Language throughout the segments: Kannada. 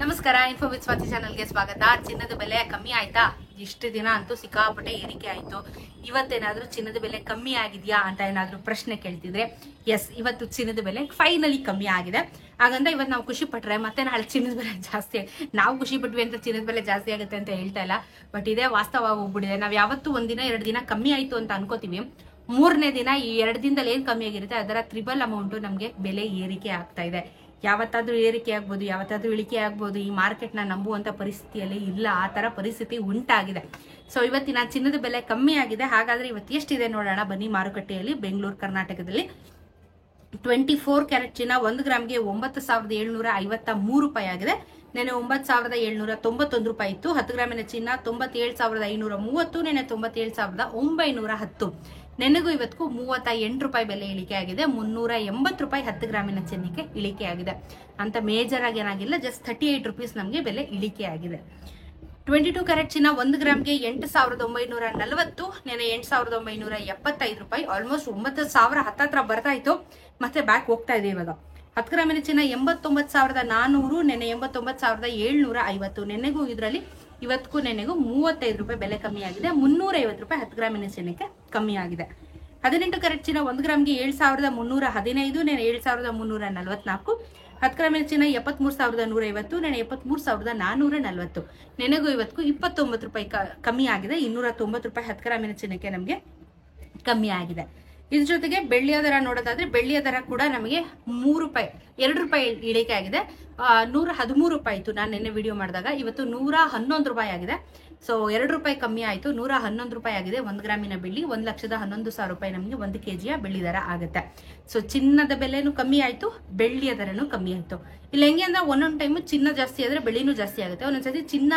ನಮಸ್ಕಾರ, ಇನ್ಫೋ ವಿತ್ ಸ್ವಾತಿ ಚಾನಲ್ಗೆ ಸ್ವಾಗತ. ಚಿನ್ನದ ಬೆಲೆ ಕಮ್ಮಿ ಆಯ್ತಾ? ಇಷ್ಟು ದಿನ ಅಂತೂ ಸಿಕ್ಕಾಪಟ್ಟೆ ಏರಿಕೆ ಆಯ್ತು. ಇವತ್ತೇನಾದ್ರೂ ಚಿನ್ನದ ಬೆಲೆ ಕಮ್ಮಿ ಆಗಿದ್ಯಾ ಅಂತ ಏನಾದ್ರೂ ಪ್ರಶ್ನೆ ಕೇಳ್ತಿದ್ರೆ, ಎಸ್, ಇವತ್ತು ಚಿನ್ನದ ಬೆಲೆ ಫೈನಲಿ ಕಮ್ಮಿ ಆಗಿದೆ. ಹಾಗಂದ್ರೆ ಇವತ್ತು ನಾವು ಖುಷಿ ಪಟ್ರೆ ಮತ್ತೆ ನಾಳೆ ಚಿನ್ನದ ಬೆಲೆ ಜಾಸ್ತಿ ನಾವು ಖುಷಿ ಪಟ್ವಿ ಅಂತ ಚಿನ್ನದ ಬೆಲೆ ಜಾಸ್ತಿ ಆಗುತ್ತೆ ಅಂತ ಹೇಳ್ತಾ ಇಲ್ಲ. ಬಟ್ ಇದೇ ವಾಸ್ತವ ಹೋಗ್ಬಿಟ್ಟಿದೆ. ನಾವ್ ಯಾವತ್ತೂ ಒಂದಿನ 2 ದಿನ ಕಮ್ಮಿ ಆಯ್ತು ಅಂತ ಅನ್ಕೋತೀವಿ. 3ನೇ ದಿನ ಈ 2 ದಿನದಲ್ಲಿ ಏನ್ ಕಮ್ಮಿ ಆಗಿರುತ್ತೆ ಅದರ ತ್ರಿಬಲ್ ಅಮೌಂಟ್ ನಮ್ಗೆ ಬೆಲೆ ಏರಿಕೆ ಆಗ್ತಾ ಇದೆ. ಯಾವತ್ತಾದ್ರೂ ಏರಿಕೆ ಆಗ್ಬೋದು, ಯಾವತ್ತಾದ್ರೂ ಇಳಿಕೆ ಆಗ್ಬೋದು. ಈ ಮಾರ್ಕೆಟ್ ನ ನಂಬುವಂತ ಪರಿಸ್ಥಿತಿಯಲ್ಲಿ ಇಲ್ಲ, ಆ ತರ ಪರಿಸ್ಥಿತಿ ಉಂಟಾಗಿದೆ. ಸೊ ಇವತ್ತಿನ ಚಿನ್ನದ ಬೆಲೆ ಕಮ್ಮಿ ಆಗಿದೆ. ಹಾಗಾದ್ರೆ ಇವತ್ತು ಎಷ್ಟಿದೆ ನೋಡೋಣ ಬನ್ನಿ. ಮಾರುಕಟ್ಟೆಯಲ್ಲಿ ಬೆಂಗಳೂರು ಕರ್ನಾಟಕದಲ್ಲಿ 24 ಕ್ಯಾರೆಟ್ ಚಿನ್ನ 1 ಗ್ರಾಮ್ಗೆ 9,753 ರೂಪಾಯಿ ಆಗಿದೆ. ನೆನೆ 9,791 ರೂಪಾಯಿ ಇತ್ತು. 10 ಗ್ರಾಮಿನ ಚಿನ್ನ 97,530, ನೆನೆ 97,910. ನೆನೆಗೂ ಇವತ್ತು 38 ರೂಪಾಯಿ ಬೆಲೆ ಇಳಿಕೆ ಆಗಿದೆ. 380 ರೂಪಾಯಿ 10 ಗ್ರಾಮಿನ ಚಿನ್ನಕ್ಕೆ ಇಳಿಕೆ ಆಗಿದೆ. ಅಂತ ಮೇಜರ್ ಆಗಿ ಏನಾಗಿಲ್ಲ, ಜಸ್ಟ್ 38 ರೂಪೀಸ್ ನಮಗೆ ಬೆಲೆ ಇಳಿಕೆ ಆಗಿದೆ. 22 ಕ್ಯಾರೆಟ್ ಚಿನ್ನ 1 ಗ್ರಾಮ್ಗೆ 8,940, ನೆನೆ 8,975 ರೂಪಾಯಿ. ಆಲ್ಮೋಸ್ಟ್ 9,000 ಹತ್ತತ್ರ ಬರ್ತಾ ಇತ್ತು, ಮತ್ತೆ ಬ್ಯಾಕ್ ಹೋಗ್ತಾ ಇದೆ ಇವಾಗ. 10 ಗ್ರಾಮಿನ ಚಿನ್ನ 89,400, ನೆನೆ 89,750. ನೆನೆಗೂ ಇದರಲ್ಲಿ ಇವತ್ತಿಗೂ ನೆನೆಗೂ 35 ರೂಪಾಯಿ ಬೆಲೆ ಕಮ್ಮಿ ಆಗಿದೆ. 350 ರೂಪಾಯಿ 10 ಗ್ರಾಮಿನ ಚಿನ್ನಕ್ಕೆ ಕಮ್ಮಿ ಆಗಿದೆ. 18 ಕ್ಯಾರೆಟ್ ಚಿನ್ನ 1 ಗ್ರಾಮ್ಗೆ 7,315, ನೆನೆ 7,344. 10 ಗ್ರಾಮಿನ ಚಿನ್ನ 73,150, ನೆನೆ 73,440. ನೆನೆಗೂ ಇವತ್ತಿಗೂ 29 ರೂಪಾಯಿ ಕಮ್ಮಿ ಆಗಿದೆ. 290 ರೂಪಾಯಿ 10 ಗ್ರಾಮಿನ ಚಿನ್ನಕ್ಕೆ ನಮಗೆ ಕಮ್ಮಿ ಆಗಿದೆ. ಇದ್ರ ಜೊತೆಗೆ ಬೆಳ್ಳಿಯ ದರ ನೋಡೋದಾದ್ರೆ, ಬೆಳ್ಳಿಯ ದರ ಕೂಡ ನಮಗೆ 2 ರೂಪಾಯಿ ಇಳಿಕೆ ಆಗಿದೆ. 113 ರೂಪಾಯಿ ಇತ್ತು ನಾನು ನಿನ್ನೆ ವಿಡಿಯೋ ಮಾಡಿದಾಗ, ಇವತ್ತು 111 ರೂಪಾಯಿ ಆಗಿದೆ. ಸೊ 2 ರೂಪಾಯಿ ಕಮ್ಮಿ ಆಯ್ತು, 111 ರೂಪಾಯಿ ಆಗಿದೆ. 1 ಗ್ರಾಮಿನ ಬೆಳ್ಳಿ 1,11,000 ರೂಪಾಯಿ ನಮಗೆ 1 kg ಬೆಳ್ಳಿ ದರ ಆಗುತ್ತೆ. ಸೊ ಚಿನ್ನದ ಬೆಲೆನೂ ಕಮ್ಮಿ ಆಯ್ತು, ಬೆಳ್ಳಿಯ ದರನೂ ಕಮ್ಮಿ ಆಯ್ತು. ಇಲ್ಲಿ ಹೆಂಗೆ ಅಂದ್ರೆ ಒಂದೊಂದು ಟೈಮು ಚಿನ್ನ ಜಾಸ್ತಿ ಆದ್ರೆ ಬೆಳ್ಳಿನೂ ಜಾಸ್ತಿ ಆಗುತ್ತೆ, ಒಂದೊಂದ್ಸತಿ ಚಿನ್ನ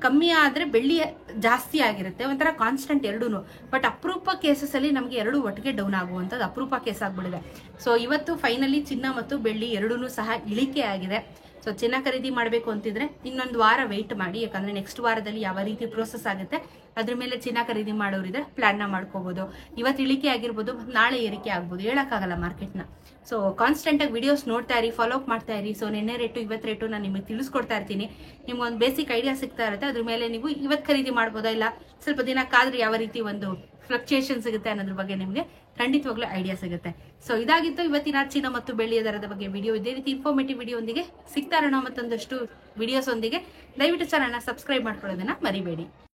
ಕಮ್ಮಿ ಆದ್ರೆ ಬೆಳ್ಳಿ ಜಾಸ್ತಿ ಆಗಿರುತ್ತೆ. ಒಂಥರ ಕಾನ್ಸ್ಟೆಂಟ್ ಎರಡೂನು. ಬಟ್ ಅಪರೂಪ ಕೇಸಸ್ ಅಲ್ಲಿ ನಮಗೆ ಎರಡು ಒಟ್ಟಿಗೆ ಡೌನ್ ಆಗುವಂತದ್ದು ಅಪರೂಪ ಕೇಸ್ ಆಗ್ಬಿಡಿದೆ. ಸೊ ಇವತ್ತು ಫೈನಲಿ ಚಿನ್ನ ಮತ್ತು ಬೆಳ್ಳಿ ಎರಡೂನು ಸಹ ಇಳಿಕೆ ಆಗಿದೆ. ಸೊ ಚಿನ್ನ ಖರೀದಿ ಮಾಡಬೇಕು ಅಂತಿದ್ರೆ ಇನ್ನೊಂದು ವಾರ ವೆಯ್ಟ್ ಮಾಡಿ, ಯಾಕಂದ್ರೆ ನೆಕ್ಸ್ಟ್ ವಾರದಲ್ಲಿ ಯಾವ ರೀತಿ ಪ್ರೋಸೆಸ್ ಆಗುತ್ತೆ ಅದ್ರ ಮೇಲೆ ಚಿನ್ನ ಖರೀದಿ ಮಾಡೋರಿದ್ರೆ ಪ್ಲಾನ್ ನ ಮಾಡ್ಕೋಬಹುದು. ಇವತ್ತು ಇಳಿಕೆ ಆಗಿರ್ಬೋದು, ನಾಳೆ ಏರಿಕೆ ಆಗ್ಬೋದು, ಹೇಳಕ್ಕಾಗಲ್ಲ ಮಾರ್ಕೆಟ್ನ. ಸೊ ಕಾನ್ಸ್ಟೆಂಟ್ ಆಗಿ ವಿಡಿಯೋಸ್ ನೋಡ್ತಾ ಇರಿ, ಫಾಲೋ ಅಪ್ ಮಾಡ್ತಾ ಇರಿ. ಸೊ ನಿನ್ನೆ ರೇಟು ಇವತ್ತು ರೇಟು ನಾನು ನಿಮಗೆ ತಿಳಿಸ್ಕೊಡ್ತಾ ಇರ್ತೀನಿ. ನಿಮ್ಗೆ ಒಂದು ಬೇಸಿಕ್ ಐಡಿಯಾ ಸಿಗ್ತಾ ಇರುತ್ತೆ. ಅದ್ರ ಮೇಲೆ ನೀವು ಇವತ್ತು ಖರೀದಿ ಮಾಡ್ಬೋದಾ, ಇಲ್ಲ ಸ್ವಲ್ಪ ದಿನ ಕಾದ್ರೆ ಯಾವ ರೀತಿ ಒಂದು ಫ್ಲಕ್ಚುಯೇಷನ್ ಸಿಗುತ್ತೆ ಅನ್ನೋದ್ರ ಬಗ್ಗೆ ನಿಮ್ಗೆ ಖಂಡಿತವಾಗ್ಲೂ ಐಡಿಯಾ ಸಿಗುತ್ತೆ. ಸೊ ಇದಾಗಿತ್ತು ಇವತ್ತಿನ ಚಿನ್ನ ಮತ್ತು ಬೆಳ್ಳಿಯ ದರದ ಬಗ್ಗೆ ವಿಡಿಯೋ. ಇದೇ ರೀತಿ ಇನ್ಫಾರ್ಮೇಟಿವ್ ವಿಡಿಯೋ ಒಂದಿಗೆ ಸಿಗ್ತಾ ಇರೋಣ ಮತ್ತೊಂದಷ್ಟು ವಿಡಿಯೋಸ್ ಒಂದಿಗೆ. ದಯವಿಟ್ಟು ಚಾನಲ್ನ ಸಬ್ಸ್ಕ್ರೈಬ್ ಮಾಡ್ಕೊಳ್ಳೋದನ್ನ ಮರಿಬೇಡಿ.